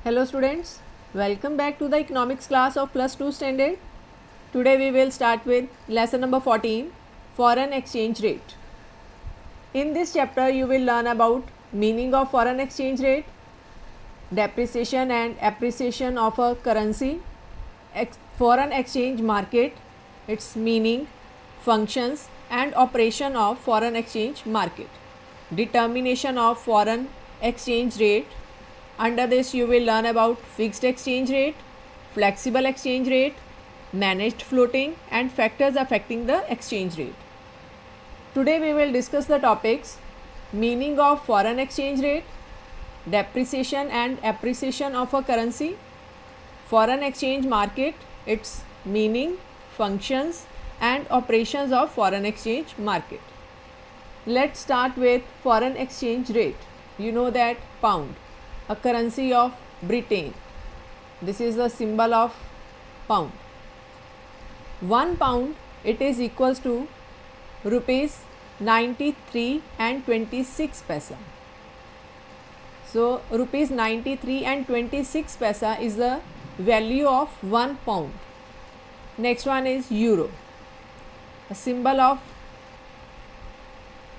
Hello students, welcome back to the economics class of plus 2 standard. Today we will start with lesson number 14, foreign exchange rate. In this chapter you will learn about meaning of foreign exchange rate, depreciation and appreciation of a currency, foreign exchange market, its meaning, functions and operation of foreign exchange market, determination of foreign exchange rate. Under this you will learn about fixed exchange rate, flexible exchange rate, managed floating and factors affecting the exchange rate. Today we will discuss the topics meaning of foreign exchange rate, depreciation and appreciation of a currency, foreign exchange market, its meaning, functions and operations of foreign exchange market. Let's start with foreign exchange rate. You know that pound, a currency of Britain. This is the symbol of pound. 1 pound it is equals to rupees 93 and 26 paisa. So rupees 93 and 26 paisa is the value of 1 pound. Next one is euro, a symbol of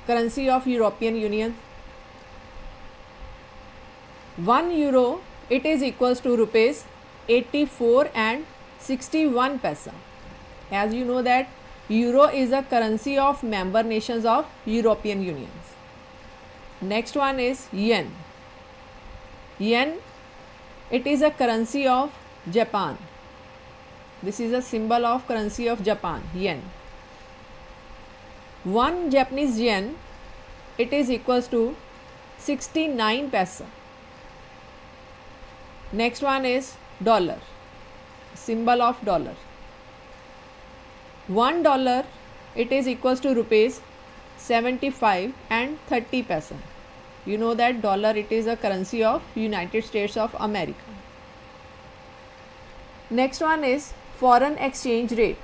currency of European Union. 1 euro it is equals to rupees 84 and 61 paisa. As you know that euro is a currency of member nations of European Union. Next one is yen. Yen it is a currency of Japan. This is a symbol of currency of Japan, yen. 1 Japanese yen it is equals to 69 paisa. Next one is dollar, symbol of dollar. 1 dollar it is equals to rupees 75 and 30 paisa. You know that dollar it is a currency of United States of America. Next one is foreign exchange rate.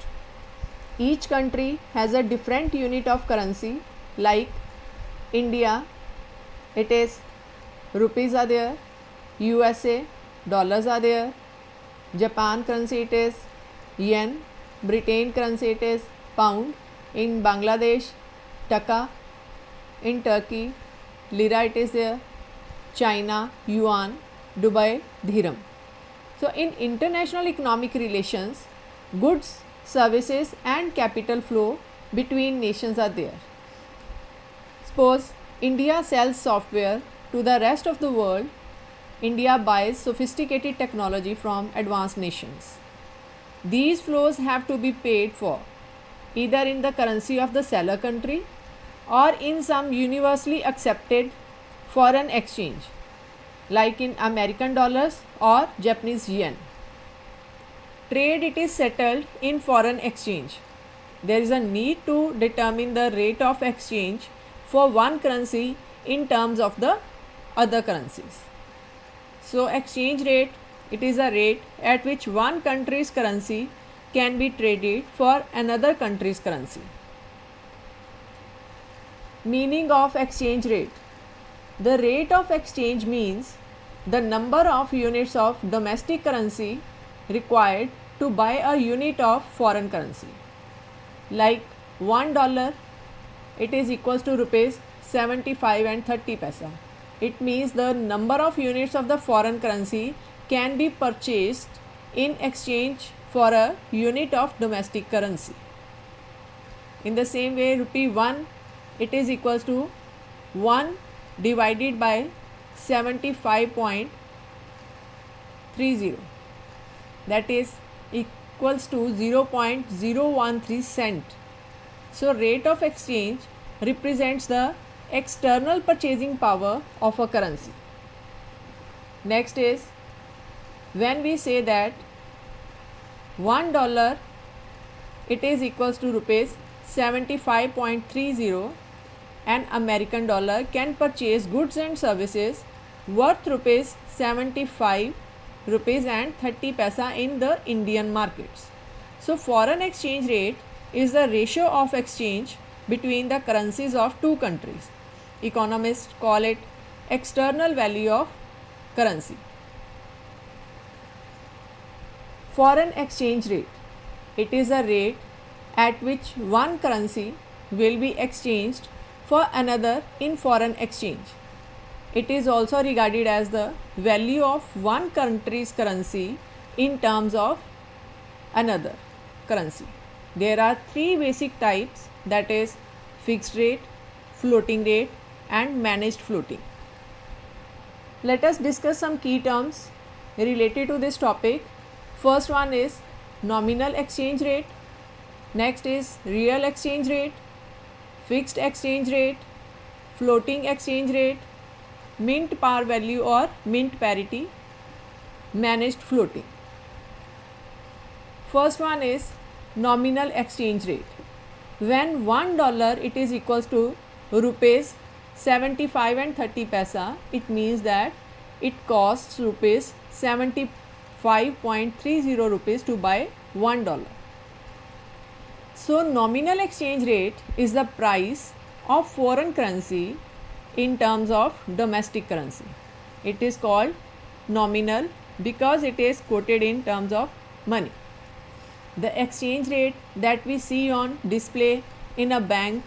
Each country has a different unit of currency, like India it is rupees are there, USA dollars are there, Japan currency it is yen, Britain currency it is pound, in Bangladesh taka, in Turkey lira it is there, China yuan, Dubai dirham. So in international economic relations, goods, services and capital flow between nations are there. Suppose India sells software to the rest of the world. India buys sophisticated technology from advanced nations. These flows have to be paid for either in the currency of the seller country or in some universally accepted foreign exchange, like in American dollars or Japanese yen. Trade it is settled in foreign exchange. There is a need to determine the rate of exchange for one currency in terms of the other currencies. So exchange rate it is a rate at which one country's currency can be traded for another country's currency. Meaning of exchange rate. The rate of exchange means the number of units of domestic currency required to buy a unit of foreign currency. Like 1 dollar it is equals to rupees 75 and 30 paisa. It means the number of units of the foreign currency can be purchased in exchange for a unit of domestic currency. In the same way, rupee 1 it is equals to 1 divided by 75.30, that is equals to 0.013 cent. So rate of exchange represents the external purchasing power of a currency. Next is when we say that 1 dollar it is equals to rupees 75.30, an American dollar can purchase goods and services worth rupees 75 rupees and 30 paisa in the Indian markets. So foreign exchange rate is the ratio of exchange between the currencies of two countries. Economists call it external value of currency. Foreign exchange rate. It is a rate at which one currency will be exchanged for another in foreign exchange. It is also regarded as the value of one country's currency in terms of another currency. There are three basic types, that is fixed rate, floating rate and managed floating. Let us discuss some key terms related to this topic. First one is nominal exchange rate, next is real exchange rate, fixed exchange rate, floating exchange rate, mint par value or mint parity, managed floating. First one is nominal exchange rate. When $1 it is equals to rupees 75 and 30 paisa, it means that it costs rupees 75.30 rupees to buy $1. So nominal exchange rate is the price of foreign currency in terms of domestic currency. It is called nominal because it is quoted in terms of money. The exchange rate that we see on display in a bank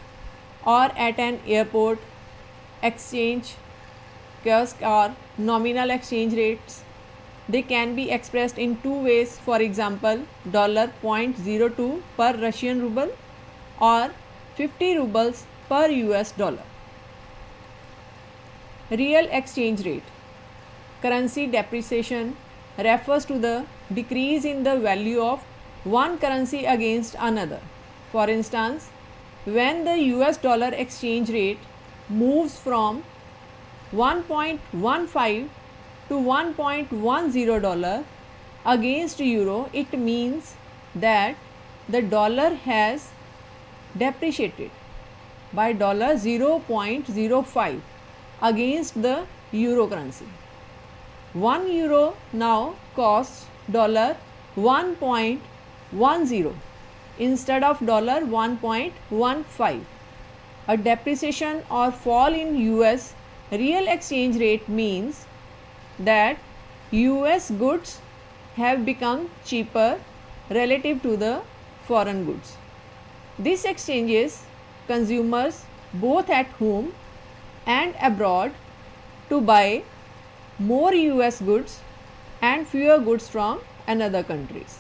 or at an airport, exchange kiosk or nominal exchange rates, they can be expressed in two ways. For example, $0.02 per Russian ruble or 50 rubles per US dollar. Real exchange rate. Currency depreciation refers to the decrease in the value of one currency against another. For instance, when the US dollar exchange rate moves from 1.15 to $1.10 against euro, it means that the dollar has depreciated by $0.05 against the euro currency. 1 euro now costs $1.10 instead of $1.15. A depreciation or fall in US real exchange rate means that US goods have become cheaper relative to the foreign goods. This exchanges consumers both at home and abroad to buy more US goods and fewer goods from another countries.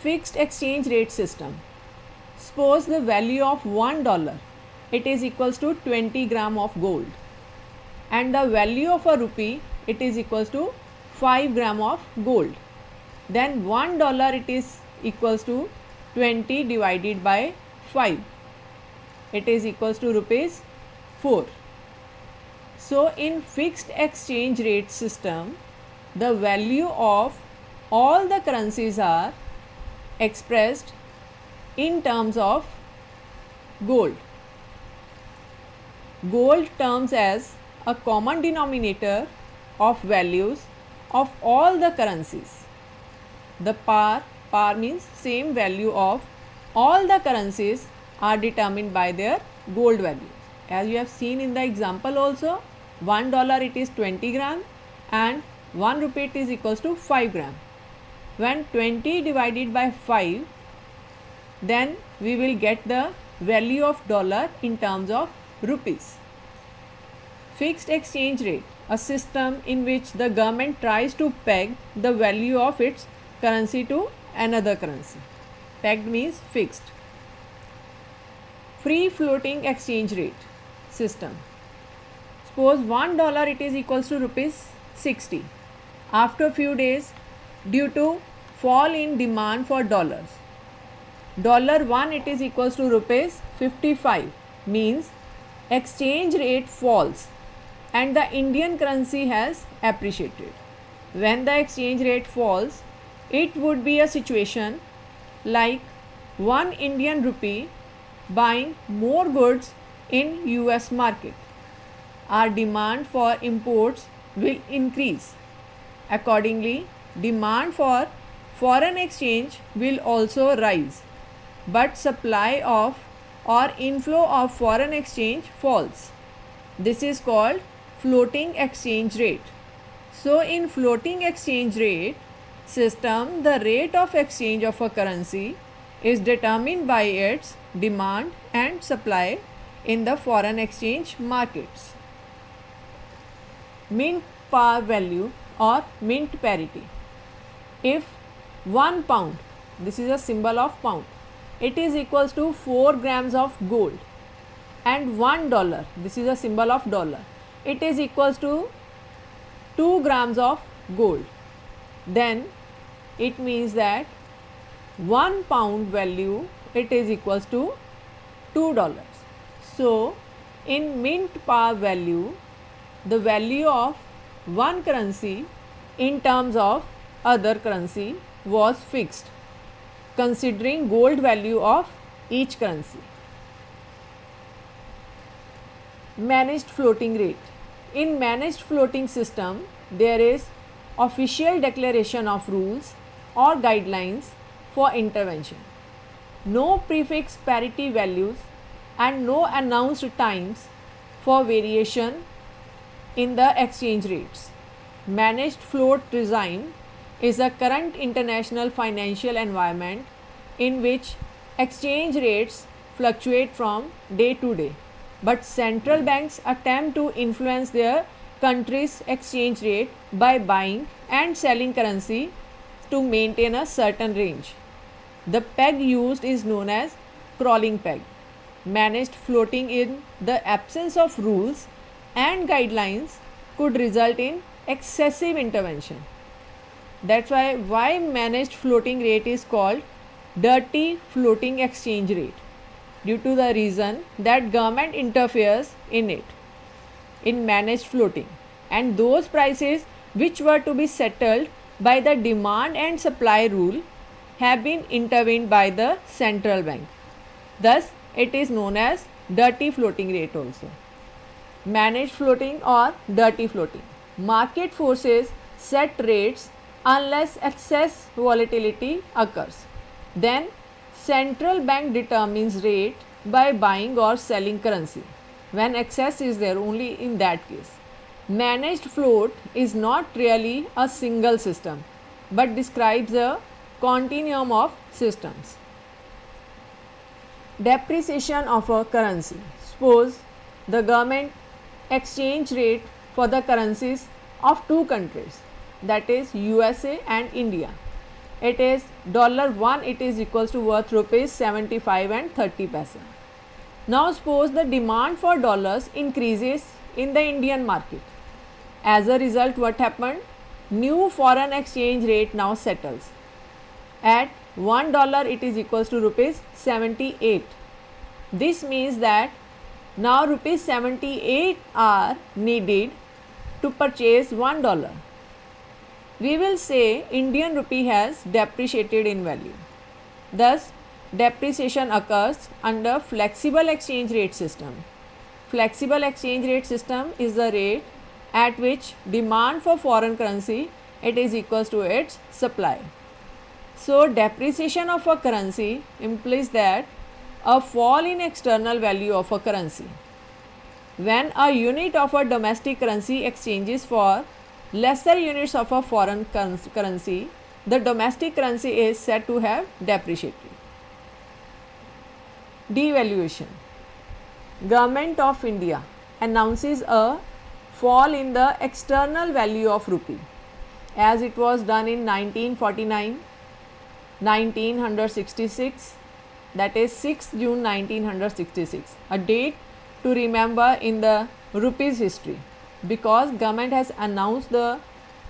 Fixed exchange rate system. Suppose the value of $1 it is equals to 20 gram of gold and the value of a rupee it is equals to 5 gram of gold. Then $1 it is equals to 20 divided by 5. It is equals to rupees 4. So in fixed exchange rate system, the value of all the currencies are expressed in terms of gold. Gold terms as a common denominator of values of all the currencies. The par means same value of all the currencies are determined by their gold values. As you have seen in the example also, $1 it is 20 gram and 1 rupee it is equals to 5 gram. When 20 divided by 5, then we will get the value of dollar in terms of rupees. Fixed exchange rate, a system in which the government tries to peg the value of its currency to another currency. Pegged means fixed. Free floating exchange rate system. Suppose $1 it is equals to rupees 60. After few days, due to fall in demand for dollars, $1 it is equals to rupees 55, means exchange rate falls and the Indian currency has appreciated. When the exchange rate falls, it would be a situation like 1 Indian rupee buying more goods in US market. Our demand for imports will increase. Accordingly, demand for foreign exchange will also rise, but supply of or inflow of foreign exchange falls. This is called floating exchange rate. So in floating exchange rate, system, the rate of exchange of a currency is determined by its demand and supply in the foreign exchange markets. Mint par value or mint parity. If 1 pound, this is a symbol of pound, it is equals to 4 grams of gold, and $1, this is a symbol of dollar, it is equals to 2 grams of gold, then it means that 1 pound value it is equals to $2. So, in mint par value, the value of one currency in terms of other currency was fixed, considering gold value of each currency. Managed floating rate. In managed floating system, there is official declaration of rules or guidelines for intervention. No prefix parity values and no announced times for variation in the exchange rates. Managed float regime is a current international financial environment in which exchange rates fluctuate from day to day, but central banks attempt to influence their country's exchange rate by buying and selling currency to maintain a certain range. The peg used is known as crawling peg. Managed floating in the absence of rules and guidelines could result in excessive intervention. That's why managed floating rate is called dirty floating exchange rate, due to the reason that government interferes in it, in managed floating, and those prices which were to be settled by the demand and supply rule have been intervened by the central bank. Thus, it is known as dirty floating rate also. Managed floating or dirty floating. Market forces set rates unless excess volatility occurs. Then central bank determines rate by buying or selling currency. When excess is there, only in that case. Managed float is not really a single system, but describes a continuum of systems. Depreciation of a currency. Suppose the government exchange rate for the currencies of two countries, that is USA and India. It is $1, it is equals to worth rupees 75 and 30 paisa. Now suppose the demand for dollars increases in the Indian market. As a result, what happened? New foreign exchange rate now settles. At $1 it is equals to rupees 78. This means that now rupees 78 are needed to purchase $1. We will say Indian rupee has depreciated in value. Thus, depreciation occurs under flexible exchange rate system. Flexible exchange rate system is the rate at which demand for foreign currency it is equals to its supply. So, depreciation of a currency implies that a fall in external value of a currency. When a unit of a domestic currency exchanges for lesser units of a foreign currency, the domestic currency is said to have depreciated. Devaluation. Government of India announces a fall in the external value of rupee, as it was done in 1949, 1966, that is 6 June 1966, a date to remember in the rupees history, because government has announced the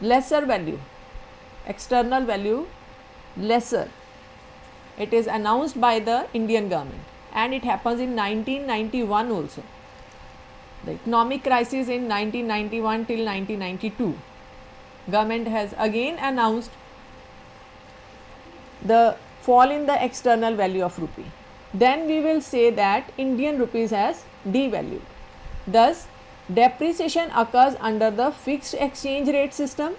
lesser value, external value lesser. It is announced by the Indian government, and it happens in 1991 also. The economic crisis in 1991 till 1992. Government has again announced the fall in the external value of rupee. Then we will say that Indian rupees has devalued. Thus, depreciation occurs under the fixed exchange rate system.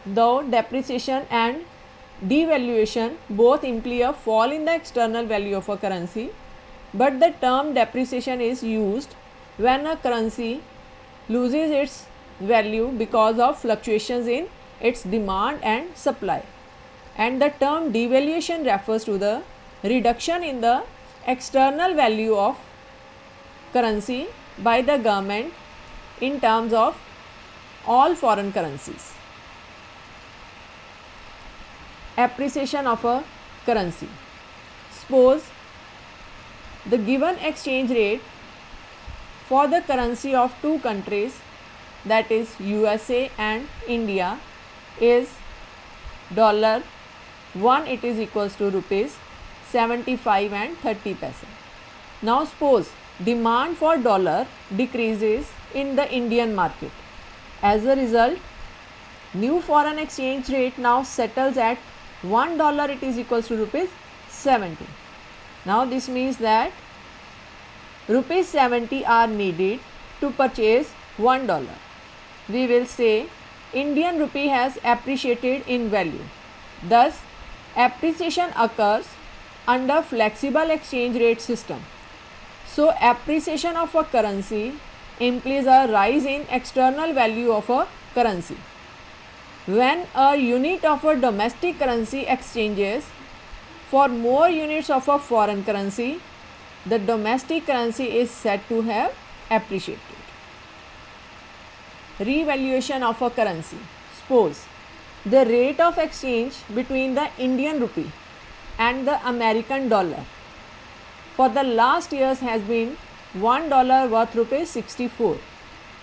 Though depreciation and devaluation both imply a fall in the external value of a currency, but the term depreciation is used when a currency loses its value because of fluctuations in its demand and supply. And the term devaluation refers to the reduction in the external value of currency by the government in terms of all foreign currencies. Appreciation of a currency. Suppose the given exchange rate for the currency of two countries, that is USA and India, is $1, it is equals to rupees 75 and 30 paise. Now suppose demand for dollar decreases in the Indian market. As a result, new foreign exchange rate now settles at $1, it is equals to rupees 70. Now this means that rupees 70 are needed to purchase $1. We will say Indian rupee has appreciated in value. Thus, appreciation occurs under flexible exchange rate system. So, appreciation of a currency implies a rise in external value of a currency. When a unit of a domestic currency exchanges for more units of a foreign currency, the domestic currency is said to have appreciated. Revaluation of a currency. Suppose the rate of exchange between the Indian rupee and the American dollar for the last years has been $1 worth rupees 64.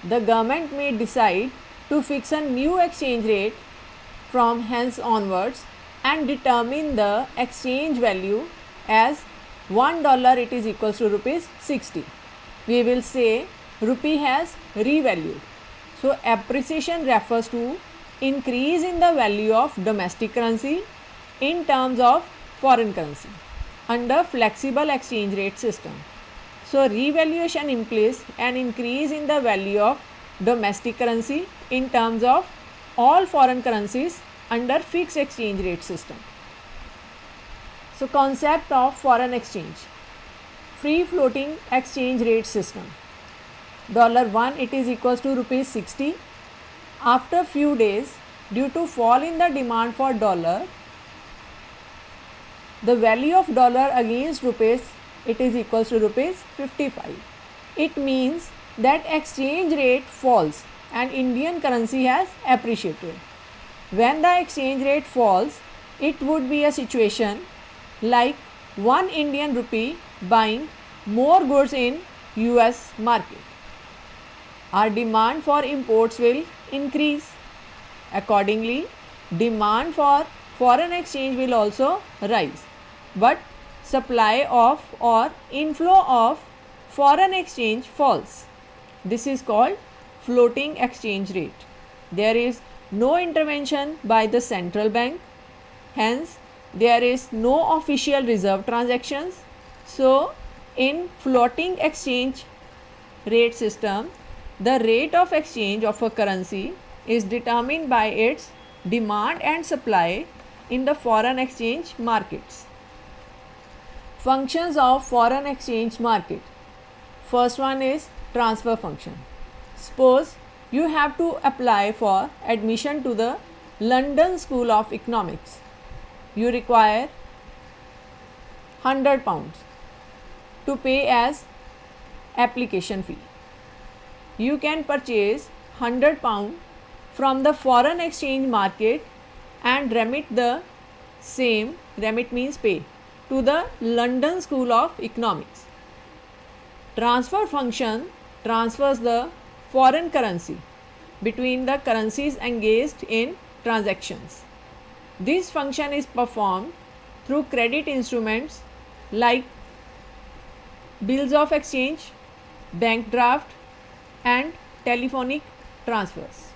The government may decide to fix a new exchange rate from hence onwards and determine the exchange value as $1, it is equals to rupees 60. We will say rupee has revalued. So, appreciation refers to increase in the value of domestic currency in terms of foreign currency under flexible exchange rate system. So, revaluation implies an increase in the value of domestic currency in terms of all foreign currencies under fixed exchange rate system. So, concept of foreign exchange. Free floating exchange rate system. $1, it is equals to rupees 60. After few days, due to fall in the demand for dollar, the value of dollar against rupees, it is equals to rupees 55. It means that exchange rate falls and Indian currency has appreciated. When the exchange rate falls, it would be a situation like 1 Indian rupee buying more goods in US market. Our demand for imports will increase. Accordingly, demand for foreign exchange will also rise. But supply of or inflow of foreign exchange falls. This is called floating exchange rate. There is no intervention by the central bank. Hence, there is no official reserve transactions. So, in floating exchange rate system, the rate of exchange of a currency is determined by its demand and supply in the foreign exchange markets. Functions of foreign exchange market. First one is transfer function. Suppose you have to apply for admission to the London School of Economics. You require £100 to pay as application fee. You can purchase £100 from the foreign exchange market and remit the same, remit means pay, to the London School of Economics. Transfer function transfers the foreign currency between the currencies engaged in transactions. This function is performed through credit instruments like bills of exchange, bank draft and telephonic transfers.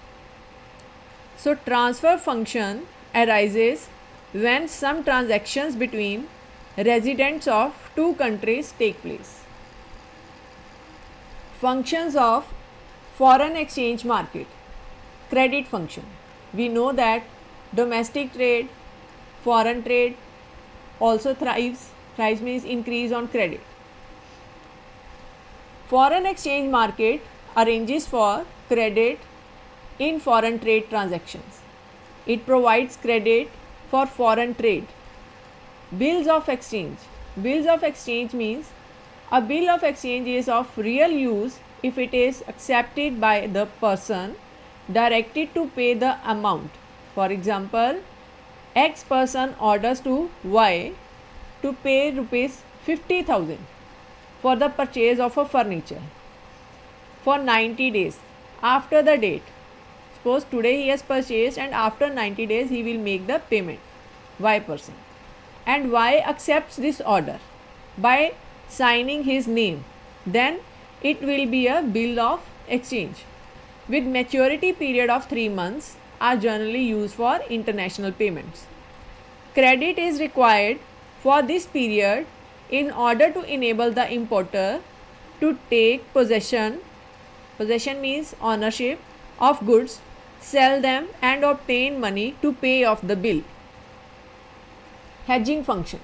So, transfer function arises when some transactions between residents of two countries take place. Functions of foreign exchange market. Credit function. We know that domestic trade, foreign trade also thrives. Thrives means increase on credit. Foreign exchange market arranges for credit in foreign trade transactions. It provides credit for foreign trade. Bills of exchange. Bills of exchange means a bill of exchange is of real use if it is accepted by the person directed to pay the amount. For example, X person orders to Y to pay rupees 50,000 for the purchase of a furniture for 90 days after the date. Suppose today he has purchased and after 90 days he will make the payment, Y person. And Y accepts this order by signing his name. Then it will be a bill of exchange with maturity period of 3 months are generally used for international payments. Credit is required for this period in order to enable the importer to take possession means ownership of goods, sell them and obtain money to pay off the bill. Hedging function.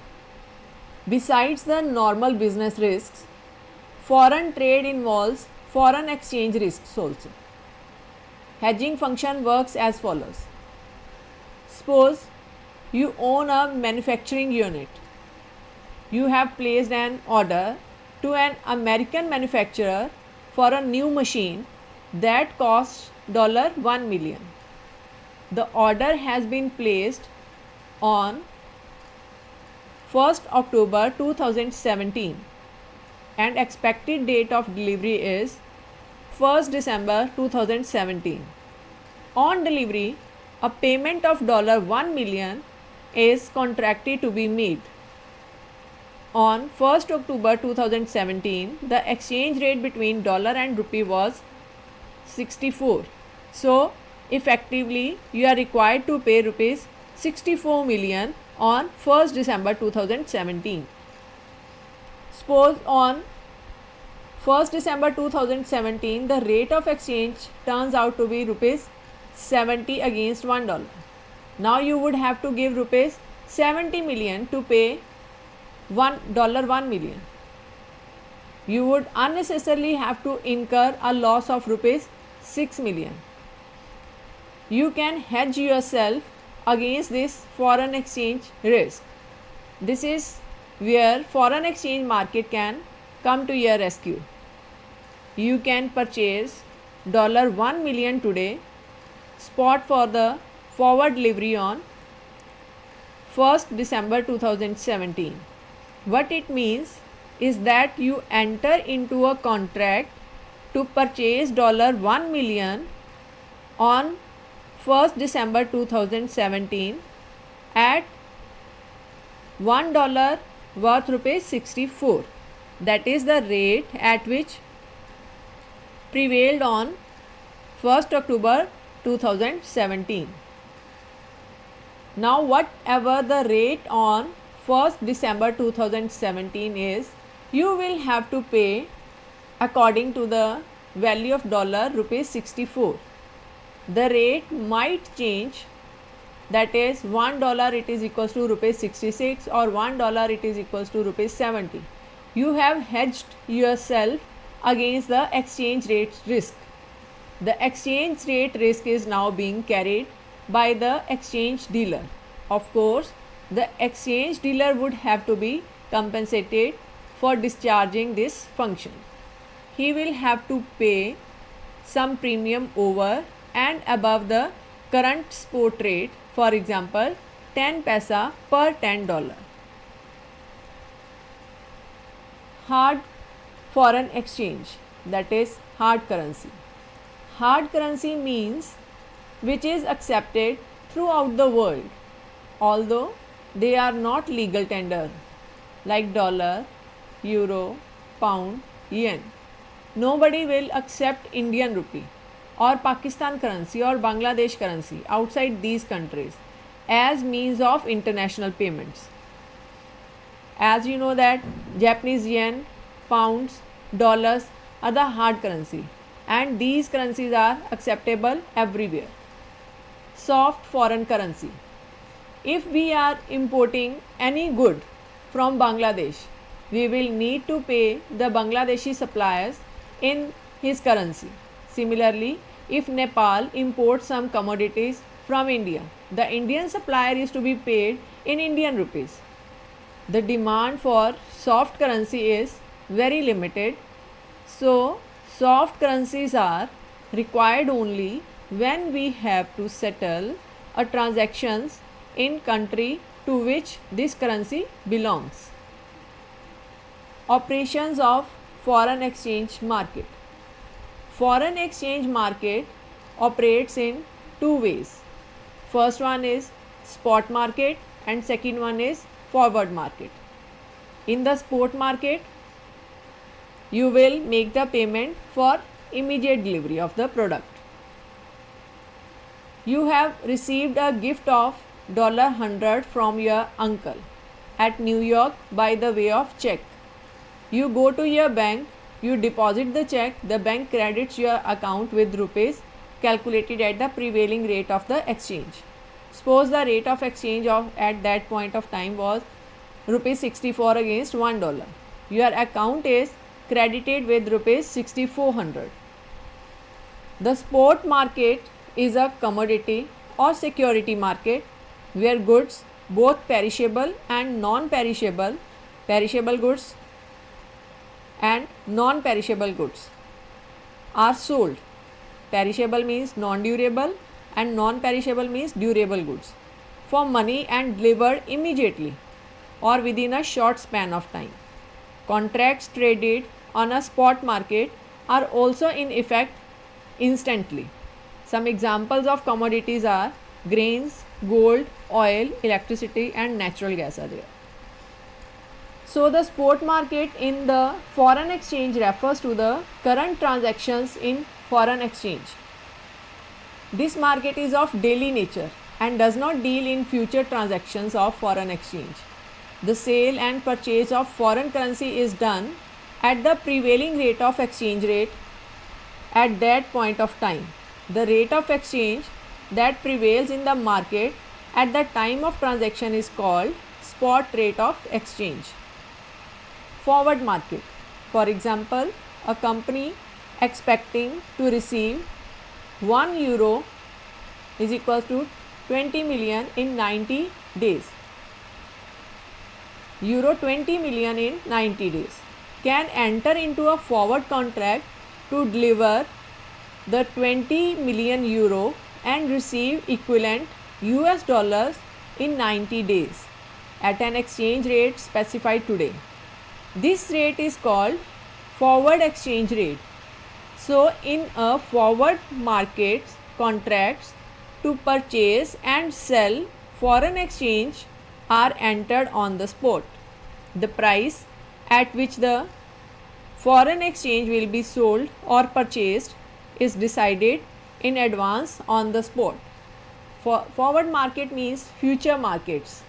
Besides the normal business risks, foreign trade involves foreign exchange risks also. Hedging function works as follows. Suppose you own a manufacturing unit. You have placed an order to an American manufacturer for a new machine that costs $1 million. The order has been placed on 1st October 2017 and expected date of delivery is 1st December 2017. On delivery, a payment of $1 million is contracted to be made. On 1st October 2017, the exchange rate between dollar and rupee was 64. So, effectively, you are required to pay rupees 64 million on 1st December 2017. Suppose on 1st December 2017, the rate of exchange turns out to be rupees 70 against $1. Now you would have to give rupees 70 million to pay $1 million. You would unnecessarily have to incur a loss of rupees 6 million. You can hedge yourself against this foreign exchange risk. This is where foreign exchange market can come to your rescue. You can purchase $1 million today, spot for the forward delivery on 1st December 2017. What it means is that you enter into a contract to purchase $1 million on 1st December 2017 at $1 worth rupees 64. That is the rate at which prevailed on 1st October 2017. Now whatever the rate on 1st December 2017 is, you will have to pay according to the value of rupees 64. The rate might change, that is $1 it is equals to rupees 66 or $1 it is equals to rupees 70. You have hedged yourself against the exchange rate risk. The exchange rate risk is now being carried by the exchange dealer. Of course, the exchange dealer would have to be compensated for discharging this function. He will have to pay some premium over and above the current spot rate, for example 10 paisa per $10. Hard foreign exchange, that is hard currency. Hard currency means which is accepted throughout the world, although they are not legal tender like dollar, euro, pound, yen. Nobody will accept Indian rupee or Pakistan currency or Bangladesh currency outside these countries as means of international payments. As you know that Japanese yen, pounds, dollars are the hard currency and these currencies are acceptable everywhere. Soft foreign currency. If we are importing any good from Bangladesh, we will need to pay the Bangladeshi suppliers in his currency. Similarly, if Nepal imports some commodities from India, the Indian supplier is to be paid in Indian rupees. The demand for soft currency is very limited, so soft currencies are required only when we have to settle a transactions in country to which this currency belongs. Operations of foreign exchange market. Foreign exchange market operates in two ways. First one is spot market and second one is forward market. In the spot market, you will make the payment for immediate delivery of the product. You have received a gift of $100 from your uncle at New York by the way of check. You go to your bank, you deposit the check, the bank credits your account with rupees calculated at the prevailing rate of the exchange. Suppose the rate of exchange at that point of time was rupees 64 against $1. Your account is credited with rupees 6400. The spot market is a commodity or security market where goods, both perishable and non-perishable, perishable goods and non-perishable goods, are sold. Perishable means non-durable and non-perishable means durable goods for money and delivered immediately or within a short span of time. Contracts traded on a spot market are also in effect instantly. Some examples of commodities are grains, gold, oil, electricity and natural gas are there. So the spot market in the foreign exchange refers to the current transactions in foreign exchange. This market is of daily nature and does not deal in future transactions of foreign exchange. The sale and purchase of foreign currency is done at the prevailing rate of exchange rate at that point of time. The rate of exchange that prevails in the market at the time of transaction is called spot rate of exchange. Forward market. For example, a company expecting to receive €1 is equal to 20 million in 90 days. Euro 20 million in 90 days can enter into a forward contract to deliver the 20 million euro and receive equivalent US dollars in 90 days at an exchange rate specified today. This rate is called forward exchange rate. So in a forward market, contracts to purchase and sell foreign exchange are entered on the spot. The price at which the foreign exchange will be sold or purchased is decided in advance on the spot. Forward market means future markets.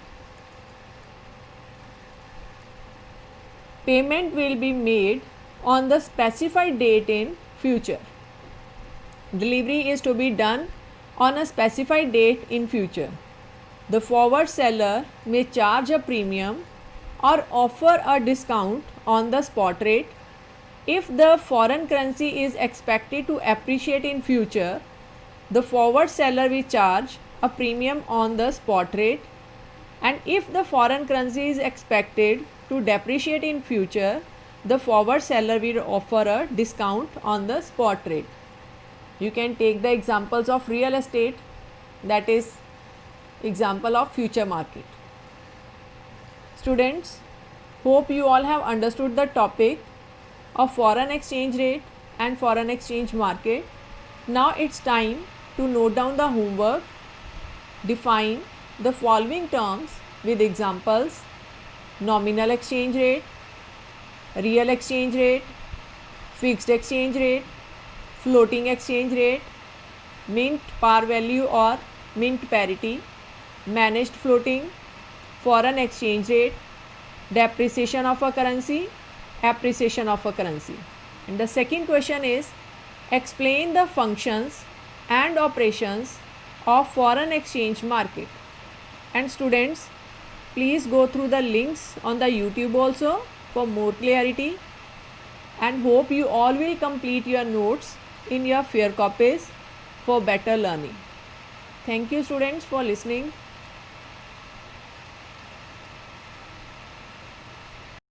Payment will be made on the specified date in future. Delivery is to be done on a specified date in future. The forward seller may charge a premium or offer a discount on the spot rate. If the foreign currency is expected to appreciate in future, the forward seller will charge a premium on the spot rate, and if the foreign currency is expected to depreciate in future, the forward seller will offer a discount on the spot rate. You can take the examples of real estate, that is example of future market. Students, hope you all have understood the topic of foreign exchange rate and foreign exchange market. Now it's time to note down the homework. Define the following terms with examples: nominal exchange rate, real exchange rate, fixed exchange rate, floating exchange rate, mint par value or mint parity, managed floating, foreign exchange rate, depreciation of a currency, appreciation of a currency. And the second question is, explain the functions and operations of foreign exchange market. And students, please go through the links on the YouTube also for more clarity, and hope you all will complete your notes in your fair copies for better learning. Thank you students for listening.